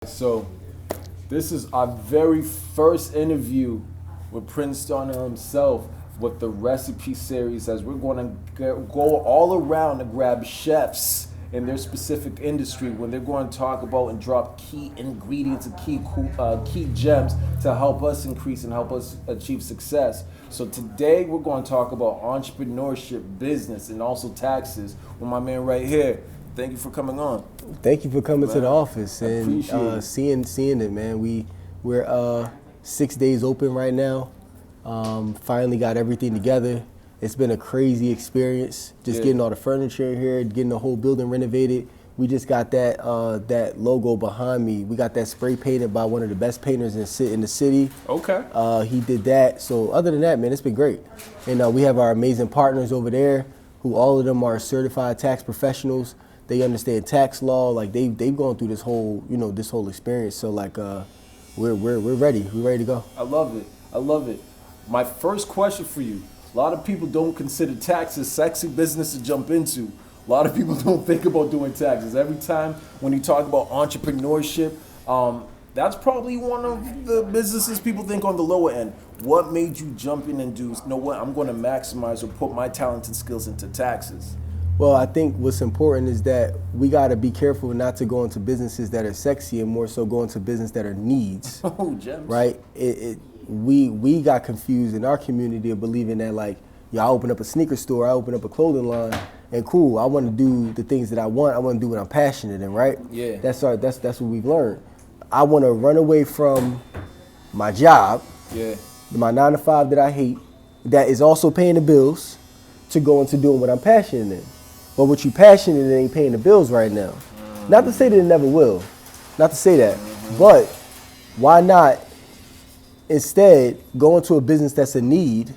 So this is our very first interview with Prince Donnell himself with the recipe series, as we're going to go all around to grab chefs in their specific industry when they're going to talk about and drop key ingredients and key gems to help us increase and help us achieve success. So today we're going to talk about entrepreneurship, business, and also taxes with my man right here. Thank you for coming on. Thank you for coming to the office and seeing it, man. We're 6 days open right now. Finally got everything together. It's been a crazy experience. Just getting all the furniture here, getting the whole building renovated. We just got that logo behind me. We got that spray painted by one of the best painters in the city. Okay. He did that. So other than that, man, it's been great. And we have our amazing partners over there, who all of them are certified tax professionals. They understand tax law. Like they've gone through this whole experience. So like we're ready. We're ready to go. I love it. My first question for you: a lot of people don't consider taxes sexy business to jump into. A lot of people don't think about doing taxes. Every time when you talk about entrepreneurship, that's probably one of the businesses people think on the lower end. What made you jump in and do, you know what, I'm going to maximize or put my talents and skills into taxes? Well, I think what's important is that we got to be careful not to go into businesses that are sexy and more so go into business that are needs. Oh, gems. Right? We got confused in our community of believing that, like, I open up a sneaker store, I open up a clothing line, and cool, I want to do the things that I want to do what I'm passionate in, right? Yeah. That's what we've learned. I want to run away from my job, my 9 to 5 that I hate, that is also paying the bills, to go into doing what I'm passionate in. But what you passionate in ain't paying the bills right now. Not to say that it never will. Not to say that. But why not instead go into a business that's a need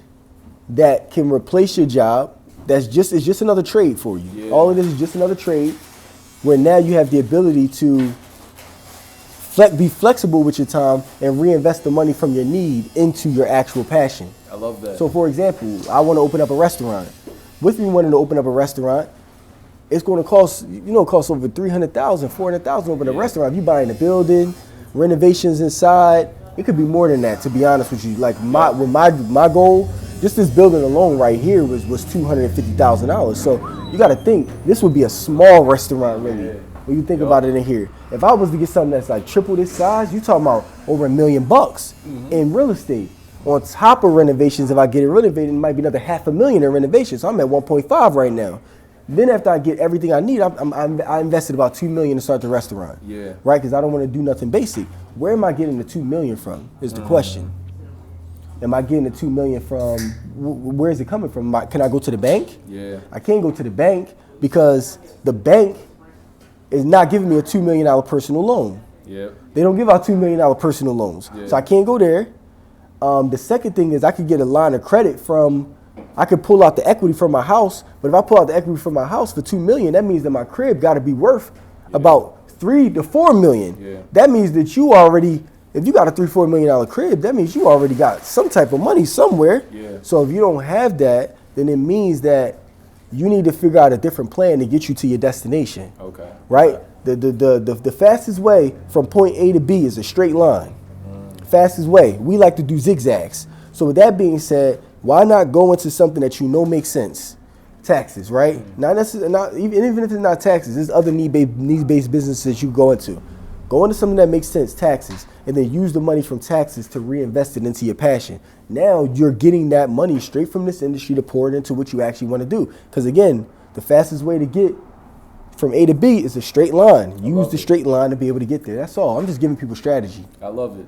that can replace your job, it's just another trade for you. Yeah. All of this is just another trade where now you have the ability to be flexible with your time and reinvest the money from your need into your actual passion. I love that. So for example, I want to open up a restaurant. With me wanting to open up a restaurant, it's going to cost over $300,000, $400,000 to open a restaurant. If you buying the building, renovations inside, it could be more than that, to be honest with you. Like my goal, just this building alone right here was $250,000. So you got to think, this would be a small restaurant really. When you think about it in here. If I was to get something that's like triple this size, you talking about over $1 million in real estate. On top of renovations, if I get it renovated, it might be another $500,000 in renovations. So I'm at 1.5 right now. Then after I get everything I need, I invested about $2 million to start the restaurant. Yeah. Right, because I don't want to do nothing basic. Where am I getting the $2 million from? Is the question. Am I getting the $2 million from? Where is it coming from? Can I go to the bank? Yeah. I can't go to the bank because the bank is not giving me a $2 million personal loan. Yeah. They don't give out $2 million personal loans, so I can't go there. The second thing is I could get a line of credit I could pull out the equity from my house, but if I pull out the equity from my house for $2 million, that means that my crib got to be worth about $3 to $4 million. Yeah. That means that if you got a $3-4 million crib, that means you already got some type of money somewhere. Yeah. So if you don't have that, then it means that you need to figure out a different plan to get you to your destination. Okay. Right? The fastest way from point A to B is a straight line. Fastest way. We like to do zigzags. So with that being said, why not go into something that you know makes sense? Taxes, right? Not necessarily, even if it's not taxes, there's other need-based businesses you go into. Go into something that makes sense, taxes, and then use the money from taxes to reinvest it into your passion. Now you're getting that money straight from this industry to pour it into what you actually want to do. Because again, the fastest way to get from A to B is a straight line. Use the straight line to be able to get there. That's all. I'm just giving people strategy. I love it.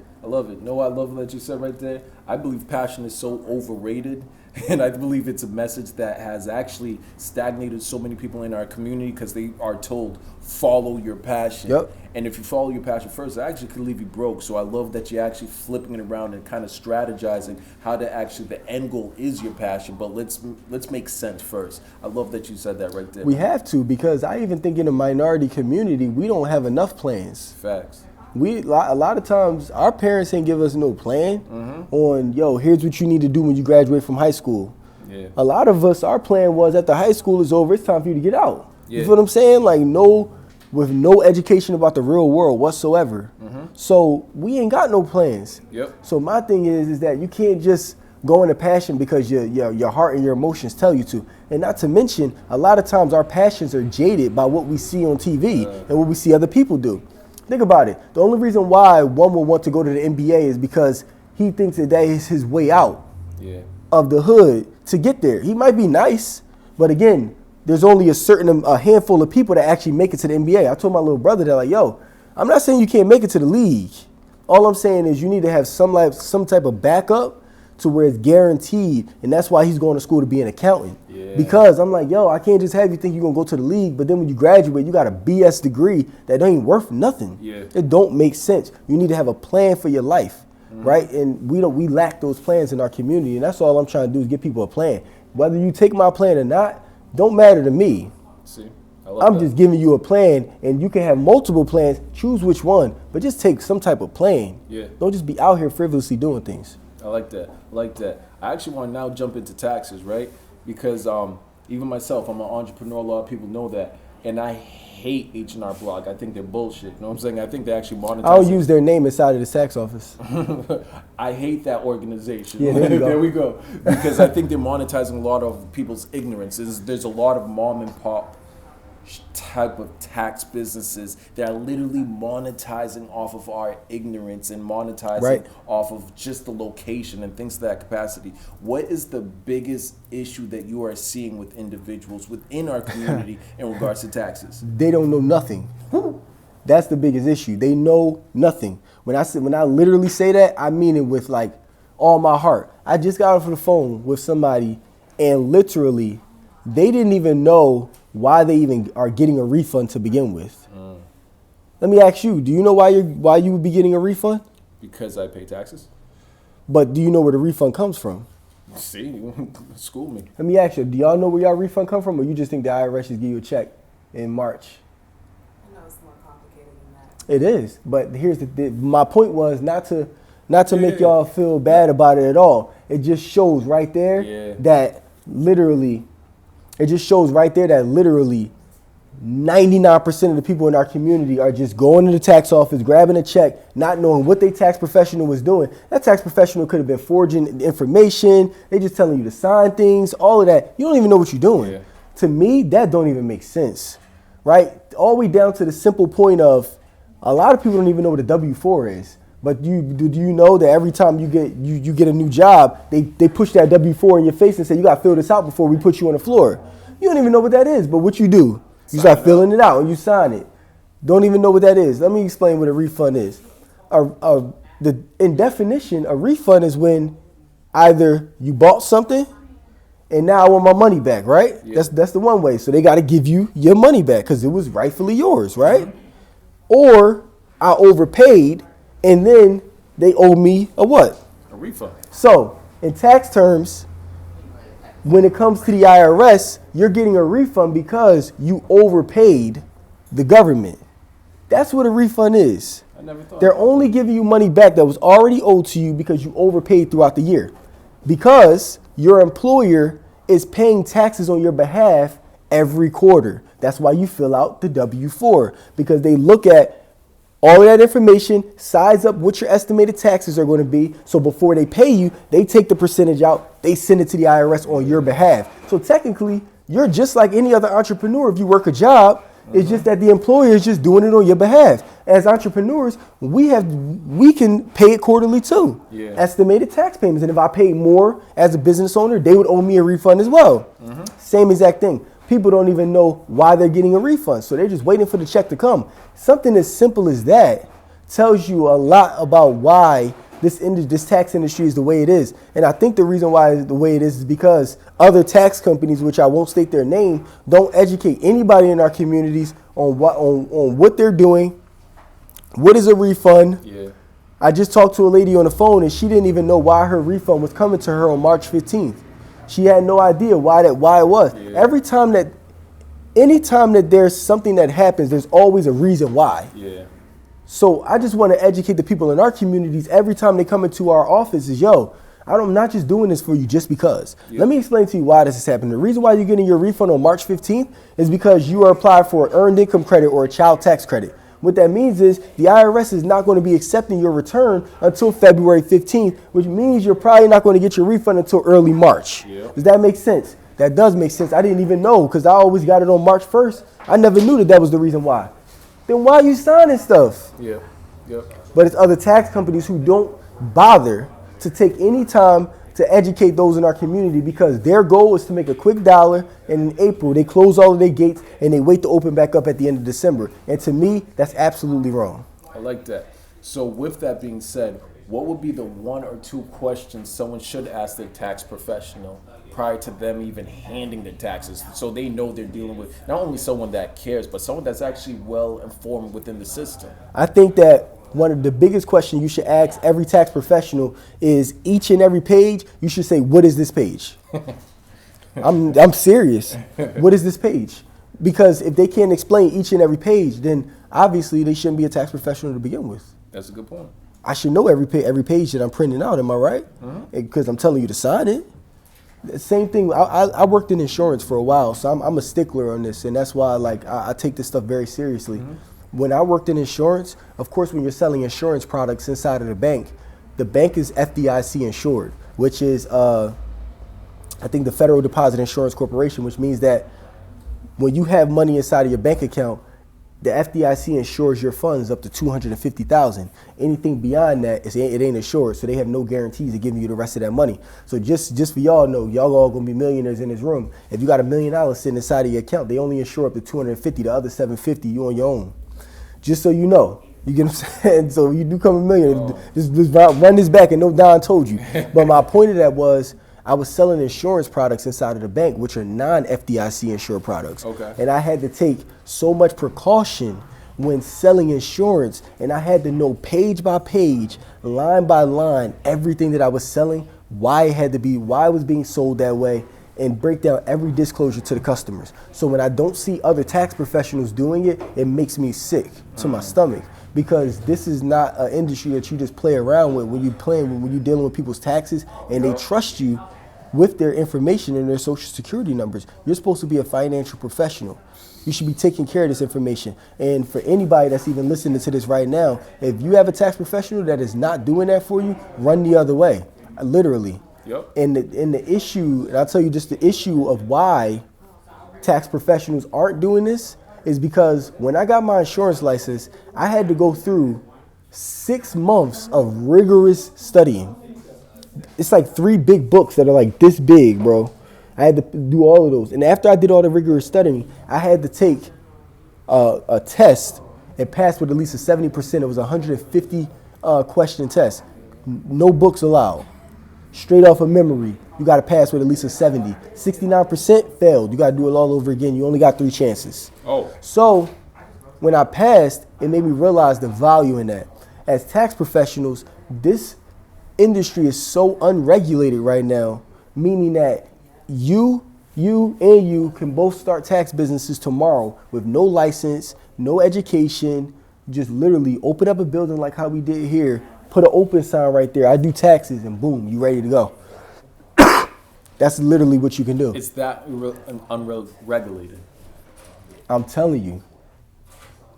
No, I love what you said right there. I believe passion is so overrated, and I believe it's a message that has actually stagnated so many people in our community because they are told, follow your passion. Yep. And if you follow your passion first, it actually could leave you broke. So I love that you're actually flipping it around and kind of strategizing how to actually, the end goal is your passion, but let's make sense first. I love that you said that right there. We have to, because I even think in the minority community, we don't have enough plans. Facts. A lot of times our parents ain't give us no plan on, here's what you need to do when you graduate from high school. Yeah. A lot of us, our plan was after high school is over, it's time for you to get out. You feel what I'm saying? Like, no, with no education about the real world whatsoever. So we ain't got no plans. So my thing is that you can't just go into passion because your heart and your emotions tell you to. And not to mention, a lot of times our passions are jaded by what we see on TV and what we see other people do. Think about it. The only reason why one will want to go to the NBA is because he thinks that is his way out of the hood to get there. He might be nice, but again, there's only a handful of people that actually make it to the NBA. I told my little brother that, like, yo, I'm not saying you can't make it to the league. All I'm saying is you need to have some type of backup to where it's guaranteed, and that's why he's going to school to be an accountant. Because I'm like, yo, I can't just have you think you're going to go to the league, but then when you graduate, you got a BS degree that ain't worth nothing. It don't make sense. You need to have a plan for your life, right? And we lack those plans in our community, and that's all I'm trying to do is give people a plan. Whether you take my plan or not, don't matter to me. I'm just giving you a plan, and you can have multiple plans. Choose which one, but just take some type of plan. Don't just be out here frivolously doing things. I like that. I actually want to now jump into taxes, right? Because even myself, I'm an entrepreneur. A lot of people know that, and I hate H&R Block. I think they're bullshit. You know what I'm saying? I think they actually monetize. I'll use their name inside of the tax office. I hate that organization. There we go. Because I think they're monetizing a lot of people's ignorance. There's a lot of mom and pop type of tax businesses that are literally monetizing off of our ignorance and monetizing off of just the location and things to that capacity. What is the biggest issue that you are seeing with individuals within our community in regards to taxes? They don't know nothing. That's the biggest issue. They know nothing. When I literally say that, I mean it with like all my heart. I just got off the phone with somebody, and literally they didn't even know why they even are getting a refund to begin with. Let me ask you, do you know why you would be getting a refund? Because I pay taxes. But do you know where the refund comes from? See, school me. Let me ask you, do y'all know where y'all refund come from, or you just think the IRS just give you a check in March? I know it's more complicated than that. It is, but here's my point was not to make y'all feel bad about it at all. It just shows right there that literally 99% of the people in our community are just going to the tax office, grabbing a check, not knowing what their tax professional was doing. That tax professional could have been forging information. They just telling you to sign things, all of that. You don't even know what you're doing. To me, that don't even make sense, right? All the way down to the simple point of a lot of people don't even know what a W-4 is. But do you know that every time you get a new job, they push that W-4 in your face and say, you got to fill this out before we put you on the floor. You don't even know what that is, but what you do, you start filling it out and you sign it. Don't even know what that is. Let me explain what a refund is. In definition, a refund is when either you bought something and now I want my money back, right? That's the one way. So they got to give you your money back because it was rightfully yours, right? Or I overpaid and then they owe me a what? A refund. So in tax terms, when it comes to the IRS, you're getting a refund because you overpaid the government. That's what a refund is. I never thought. They're only giving you money back that was already owed to you because you overpaid throughout the year. Because your employer is paying taxes on your behalf every quarter. That's why you fill out the W-4, because they look at all of that information, size up what your estimated taxes are going to be. So before they pay you, they take the percentage out, they send it to the IRS on your behalf. So technically, you're just like any other entrepreneur if you work a job. It's just that the employer is just doing it on your behalf. As entrepreneurs, we can pay it quarterly too. Estimated tax payments. And if I paid more as a business owner, they would owe me a refund as well. Same exact thing. People don't even know why they're getting a refund. So they're just waiting for the check to come. Something as simple as that tells you a lot about why this tax industry is the way it is. And I think the reason why it's the way it is because other tax companies, which I won't state their name, don't educate anybody in our communities on what they're doing. What is a refund? I just talked to a lady on the phone and she didn't even know why her refund was coming to her on March 15th. She had no idea why it was. Anytime that there's something that happens, there's always a reason why. So I just want to educate the people in our communities every time they come into our office is, yo, I'm not just doing this for you just because. Yeah. Let me explain to you why this is happening. The reason why you're getting your refund on March 15th is because you are applied for an earned income credit or a child tax credit. What that means is the IRS is not going to be accepting your return until February 15th, which means you're probably not going to get your refund until early March. Yeah. Does that make sense? That does make sense. I didn't even know because I always got it on March 1st. I never knew that was the reason why. Then why are you signing stuff? Yeah. Yep. But it's other tax companies who don't bother to take any time to educate those in our community because their goal is to make a quick dollar, and in April they close all of their gates and they wait to open back up at the end of December. And to me, that's absolutely wrong. I like that. So with that being said, what would be the 1 or 2 questions someone should ask their tax professional prior to them even handing their taxes, so they know they're dealing with not only someone that cares, but someone that's actually well informed within the system? I think that one of the biggest questions you should ask every tax professional is each and every page, you should say, what is this page? I'm serious. What is this page? Because if they can't explain each and every page, then obviously they shouldn't be a tax professional to begin with. That's a good point. I should know every page that I'm printing out, am I right? Because I'm telling you to sign it. The same thing, I worked in insurance for a while, so I'm a stickler on this, and that's why I take this stuff very seriously. When I worked in insurance, of course, when you're selling insurance products inside of the bank is FDIC insured, which is, I think, the Federal Deposit Insurance Corporation, which means that when you have money inside of your bank account, the FDIC insures your funds up to $250,000. Anything beyond that, it ain't insured, so they have no guarantees of giving you the rest of that money. So just for y'all know, y'all all gonna be millionaires in this room. If you got $1 million sitting inside of your account, they only insure up to $250. The other $750 you on your own. Just so you know. You get what I'm saying? So you do become a millionaire. Just run this back and no Don told you. But my point of that was I was selling insurance products inside of the bank, which are non-FDIC insured products. Okay. And I had to take so much precaution when selling insurance, and I had to know page by page, line by line, everything that I was selling, why it was being sold that way, and break down every disclosure to the customers. So when I don't see other tax professionals doing it, it makes me sick to my stomach, because this is not an industry that you just play around with when you're dealing with people's taxes and they trust you with their information and their social security numbers. You're supposed to be a financial professional. You should be taking care of this information. And for anybody that's even listening to this right now, if you have a tax professional that is not doing that for you, run the other way, literally. Yep. And the issue, and I'll tell you just the issue of why tax professionals aren't doing this is because when I got my insurance license, I had to go through 6 months of rigorous studying. It's like 3 big books that are like this big, bro. I had to do all of those. And after I did all the rigorous studying, I had to take a test and pass with at least a 70%. It was a 150 question test. No books allowed. Straight off of memory, you got to pass with at least a 70. 69% failed. You got to do it all over again. You only got 3 chances. Oh. So when I passed, it made me realize the value in that. As tax professionals, this industry is so unregulated right now, meaning that you can both start tax businesses tomorrow with no license, no education, just literally open up a building like how we did here, put an open sign right there, I do taxes, and boom, you ready to go. That's literally what you can do. It's that unregulated. I'm telling you.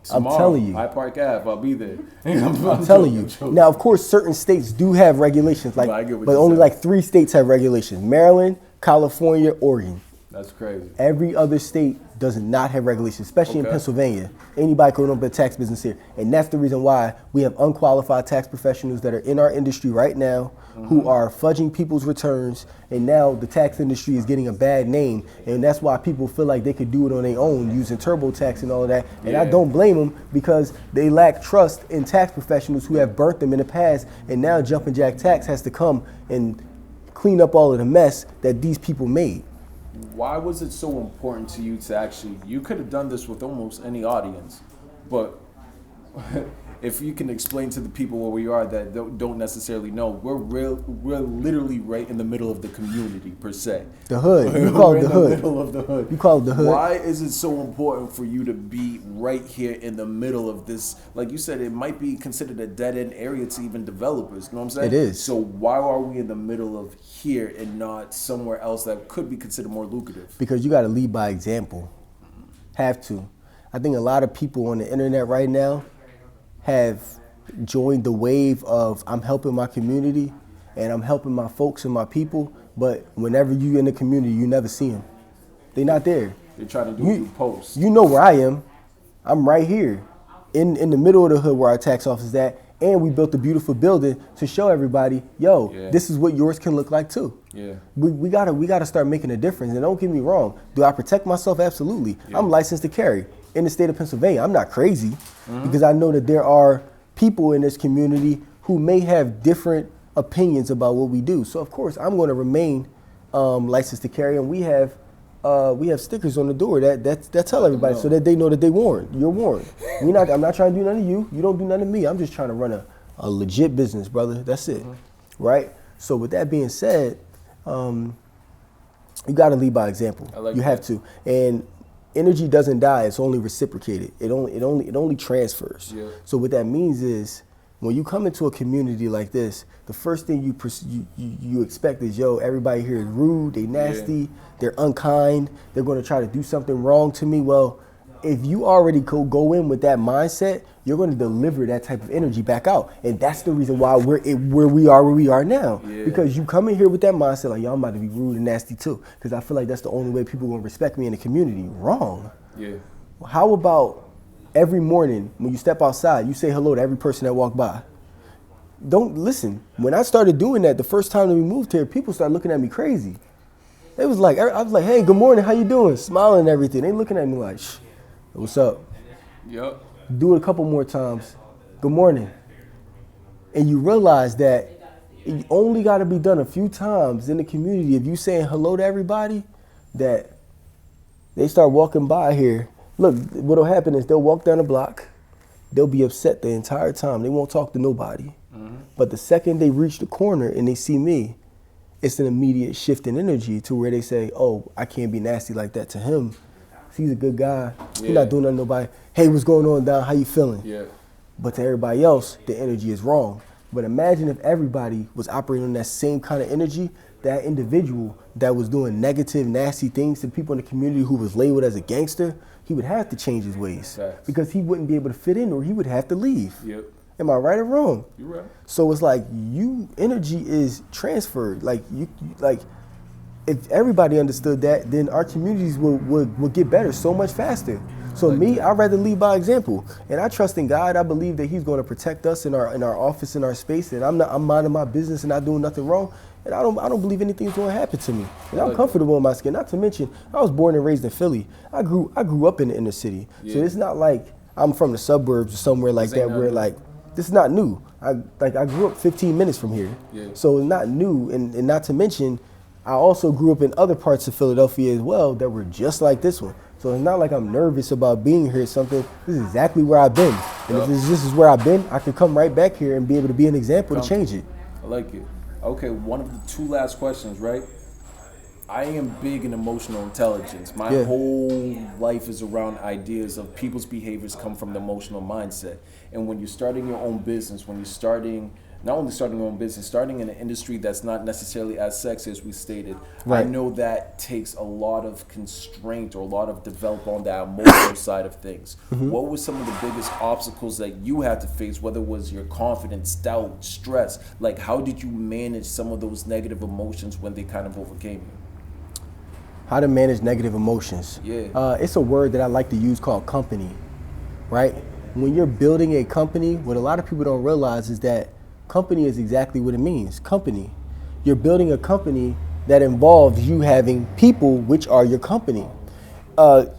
Tomorrow, I'm telling you. High Park Ave, I'll be there. I'm telling you. Now, of course, certain states do have regulations, but only like 3 states have regulations: Maryland, California, Oregon. That's crazy. Every other state does not have regulations, especially in Pennsylvania. Anybody can open up a tax business here. And that's the reason why we have unqualified tax professionals that are in our industry right now who are fudging people's returns. And now the tax industry is getting a bad name. And that's why people feel like they could do it on their own using TurboTax and all of that. And I don't blame them, because they lack trust in tax professionals who have burnt them in the past. And now Jumpin' Jack Tax has to come and clean up all of the mess that these people made. Why was it so important to you to actually, you could have done this with almost any audience, but if you can explain to the people where we are that don't necessarily know, we're literally right in the middle of the community per se. The hood. You call it the hood. Middle of the hood. You call it the hood. Why is it so important for you to be right here in the middle of this? Like you said, it might be considered a dead end area to even developers. You know what I'm saying? It is. So why are we in the middle of here and not somewhere else that could be considered more lucrative? Because you got to lead by example. Have to. I think a lot of people on the internet right now have joined the wave of I'm helping my community and I'm helping my folks and my people, but whenever you in the community, you never see them. They're not there. They're trying to do posts. You know where I am. I'm right here in the middle of the hood where our tax office is at, and we built a beautiful building to show everybody, yo, this is what yours can look like too. Yeah. We gotta start making a difference. And don't get me wrong, do I protect myself? Absolutely. Yeah. I'm licensed to carry in the state of Pennsylvania. I'm not crazy because I know that there are people in this community who may have different opinions about what we do. So of course I'm going to remain licensed to carry, and we have stickers on the door that tell everybody so that they know that they warned. You're warned. I'm not trying to do nothing to you. You don't do nothing to me. I'm just trying to run a legit business, brother. That's it. Right? So with that being said, you got to lead by example. You have to. And energy doesn't die. It's only reciprocated. It only transfers. Yeah. So what that means is when you come into a community like this, the first thing you expect is, yo, everybody here is rude, they nasty, they're unkind, they're going to try to do something wrong to me. Well, if you already go in with that mindset, you're going to deliver that type of energy back out. And that's the reason why we're where we are now. Yeah. Because you come in here with that mindset, like, yo, I'm about to be rude and nasty too. Because I feel like that's the only way people are going to respect me in the community. Wrong. Yeah. How about every morning when you step outside, you say hello to every person that walk by? Don't listen. When I started doing that, the first time that we moved here, people started looking at me crazy. It was like, I was like, hey, good morning, how you doing? Smiling and everything. They looking at me like, shh, what's up? Yep. Do it a couple more times. Good morning. And you realize that it only got to be done a few times in the community. If you saying hello to everybody, that they start walking by here. Look, what'll happen is they'll walk down the block. They'll be upset the entire time. They won't talk to nobody. But the second they reach the corner and they see me, it's an immediate shift in energy to where they say, oh, I can't be nasty like that to him. He's a good guy. He's not doing nothing to nobody. Hey, what's going on, Don? How you feeling? Yeah. But to everybody else, the energy is wrong. But imagine if everybody was operating on that same kind of energy, that individual that was doing negative, nasty things to people in the community who was labeled as a gangster, he would have to change his ways. Facts. Because he wouldn't be able to fit in, or he would have to leave. Yep. Am I right or wrong? You're right. So it's like energy is transferred. Like if everybody understood that, then our communities would get better so much faster. So I'd rather lead by example. And I trust in God. I believe that He's going to protect us in our office, in our space. And I'm minding my business and not doing nothing wrong. And I don't believe anything's going to happen to me. And I'm comfortable in my skin. Not to mention, I was born and raised in Philly. I grew up in the inner city. Yeah. So it's not like I'm from the suburbs or somewhere like that where this is not new. I grew up 15 minutes from here. Yeah. So it's not new. And not to mention, I also grew up in other parts of Philadelphia as well that were just like this one. So it's not like I'm nervous about being here. This is exactly where I've been. And if this is where I've been, I can come right back here and be able to be an example to change it. I like it. Okay, one of the two last questions, right? I am big in emotional intelligence. My whole life is around ideas of people's behaviors come from the emotional mindset. And when you're starting your own business, when you're starting, not only starting your own business, starting in an industry that's not necessarily as sexy as we stated, I know that takes a lot of constraint or a lot of develop on that emotional side of things. Mm-hmm. What were some of the biggest obstacles that you had to face, whether it was your confidence, doubt, stress? Like, how did you manage some of those negative emotions when they kind of overcame you? How to manage negative emotions. Yeah. It's a word that I like to use called company, right? When you're building a company, what a lot of people don't realize is that company is exactly what it means, company. You're building a company that involves you having people which are your company.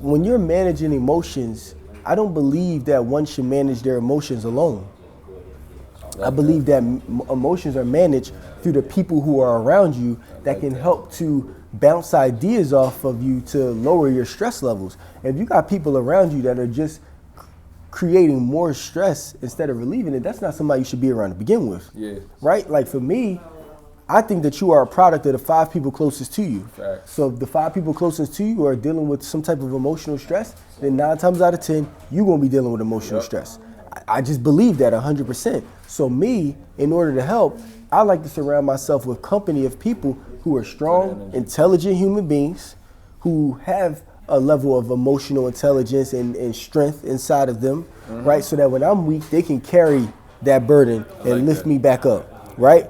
When you're managing emotions, I don't believe that one should manage their emotions alone. I believe that emotions are managed through the people who are around you that can help to bounce ideas off of you to lower your stress levels. If you got people around you that are just creating more stress instead of relieving it, that's not somebody you should be around to begin with. Yeah. Right? Like for me, I think that you are a product of the 5 people closest to you. Facts. So if the 5 people closest to you are dealing with some type of emotional stress, then 9 times out of 10, you're going to be dealing with emotional stress. I just believe that 100%. So me, in order to help, I like to surround myself with company of people who are strong, intelligent human beings who have a level of emotional intelligence and strength inside of them, right? So that when I'm weak, they can carry that burden and lift me back up, right?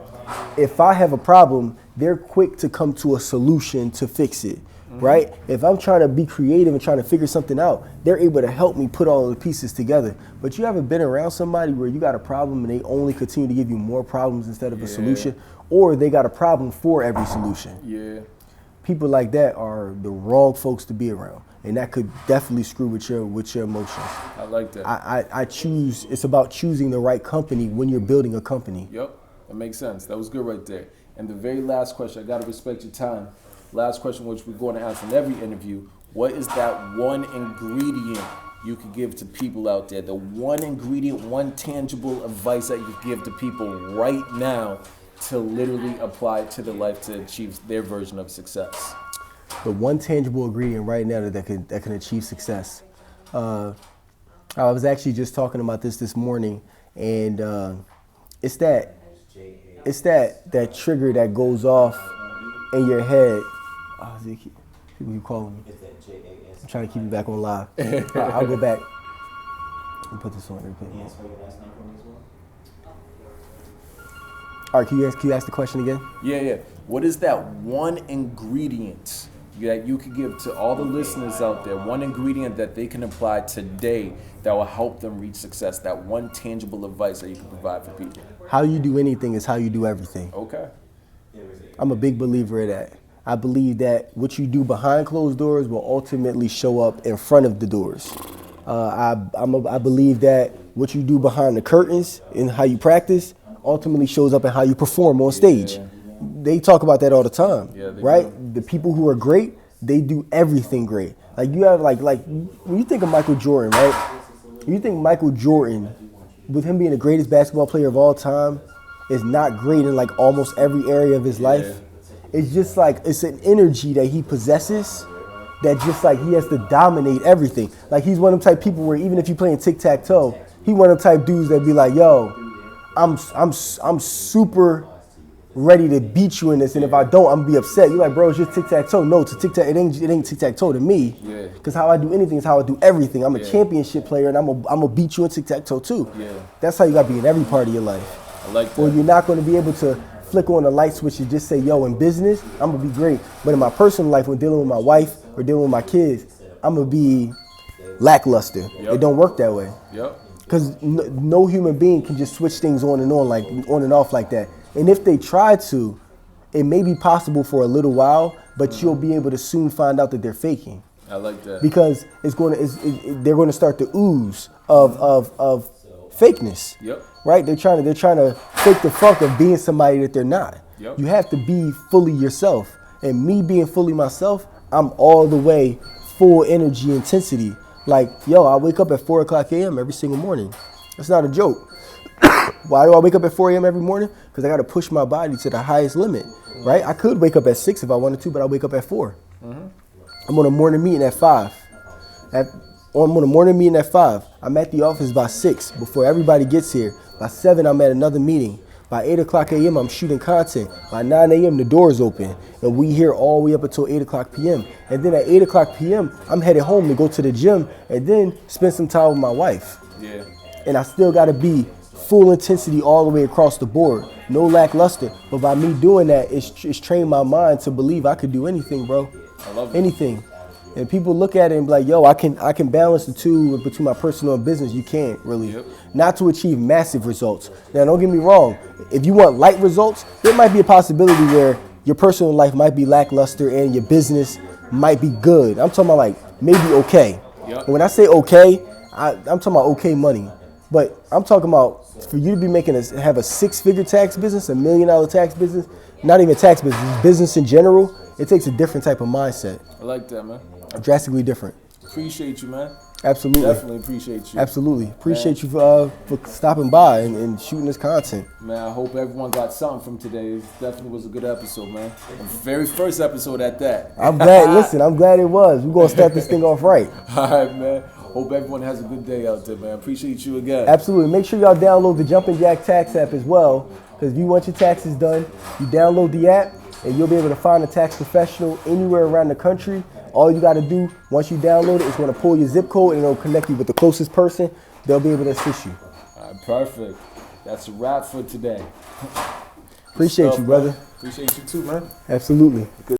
If I have a problem, they're quick to come to a solution to fix it, right? If I'm trying to be creative and trying to figure something out, they're able to help me put all of the pieces together. But you ever been around somebody where you got a problem and they only continue to give you more problems instead of a solution, or they got a problem for every solution? Yeah. People like that are the wrong folks to be around, and that could definitely screw with your emotions. I like that. I choose. It's about choosing the right company when you're building a company. Yep, that makes sense. That was good right there. And the very last question, I gotta respect your time. Last question, which we're going to ask in every interview: what is that one ingredient you could give to people out there? The one ingredient, one tangible advice that you could give to people right now to literally apply it to their life to achieve their version of success? The one tangible ingredient right now that can achieve success. I was actually just talking about this morning, and it's that trigger that goes off in your head. Oh, people keep calling me. I'm trying to keep you back on live. I'll go back and put this on replay. All right, can you ask the question again? Yeah. What is that one ingredient that you could give to all the listeners out there? One ingredient that they can apply today that will help them reach success. That one tangible advice that you can provide for people. How you do anything is how you do everything. Okay. I'm a big believer of that. I believe that what you do behind closed doors will ultimately show up in front of the doors. I believe that what you do behind the curtains and how you practice ultimately shows up in how you perform on stage. They talk about that all the time, right? Do. The people who are great, they do everything great. Like you have like when you think of Michael Jordan, right? When you think Michael Jordan, with him being the greatest basketball player of all time, is not great in like almost every area of his life. It's just like, it's an energy that he possesses that just like he has to dominate everything. Like he's one of them type people where even if you're playing tic-tac-toe, he one of them type dudes that be like, yo, I'm super ready to beat you in this, and if I don't, I'm gonna be upset. You're like, bro, it's just tic-tac-toe. No, it's tic-tac. It ain't tic-tac-toe to me. Yeah. Because how I do anything is how I do everything. I'm a championship player, and I'm gonna beat you in tic-tac-toe too. Yeah. That's how you gotta be in every part of your life. I like that. Or you're not gonna be able to flick on the light switch and just say, yo, in business, I'm gonna be great. But in my personal life, when dealing with my wife or dealing with my kids, I'm gonna be lackluster. Yep. It don't work that way. Yep. Because no human being can just switch things on and off like that. And if they try to, it may be possible for a little while, but you'll be able to soon find out that they're faking. I like that. Because they're going to start to ooze of fakeness. Yep. Right? They're trying to fake the funk of being somebody that they're not. Yep. You have to be fully yourself. And me being fully myself, I'm all the way full energy intensity. Like, yo, I wake up at 4 o'clock a.m. every single morning. That's not a joke. Why do I wake up at 4 a.m. every morning? Because I got to push my body to the highest limit, right? I could wake up at 6 if I wanted to, but I wake up at 4. I'm on a morning meeting at 5. I'm on a morning meeting at 5. I'm at the office by 6 before everybody gets here. By 7, I'm at another meeting. By 8 o'clock a.m., I'm shooting content. By 9 a.m., the doors open. And we here all the way up until 8 o'clock p.m. And then at 8 o'clock p.m., I'm headed home to go to the gym and then spend some time with my wife. Yeah. And I still got to be full intensity all the way across the board. No lackluster. But by me doing that, it's trained my mind to believe I could do anything, bro. I love it. Anything. And people look at it and be like, yo, I can balance the two between my personal and business. You can't really. Yep. Not to achieve massive results. Now, don't get me wrong. If you want light results, there might be a possibility where your personal life might be lackluster and your business might be good. I'm talking about like maybe okay. Yep. And when I say okay, I'm talking about okay money. But I'm talking about for you to be have a 6-figure tax business, $1 million tax business, not even tax business in general, it takes a different type of mindset. I like that, man. Drastically different. Appreciate you, man. Absolutely. Definitely appreciate you. Absolutely. Appreciate you for stopping by and shooting this content. Man, I hope everyone got something from today. It definitely was a good episode, man. The very first episode at that. I'm glad. Listen, I'm glad it was. We're gonna start this thing off right. All right, man. Hope everyone has a good day out there, man. Appreciate you again. Absolutely. Make sure y'all download the Jumpin' Jack Tax app as well, because if you want your taxes done, you download the app and you'll be able to find a tax professional anywhere around the country. All you got to do once you download it is going to pull your zip code and it'll connect you with the closest person. They'll be able to assist you. All right, perfect. That's a wrap for today. Appreciate you, brother. Appreciate you too, man. Absolutely.